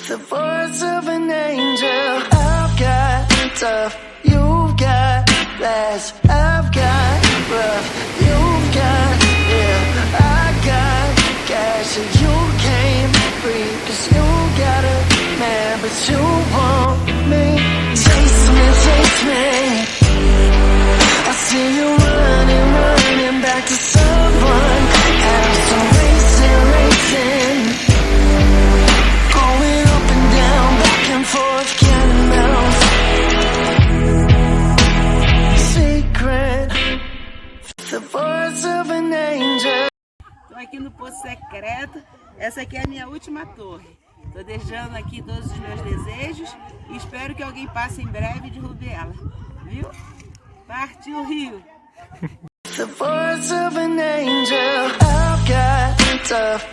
The voice of an angel. I've got tough, you've got last. I've got rough, you've got real. I got cash and you came free. 'Cause you got a man, but you want me. Chase me. I see you running back to someone else. I'm racing. Going up and down, back and forth, counting miles. Secret, the voice of an angel. Tô aqui no posto secreto. Essa aqui é a minha última torre. Tô deixando aqui todos os meus desejos e espero que alguém passe em breve e derrube ela. Viu? Partiu Rio! The voice of an angel. I've got tough.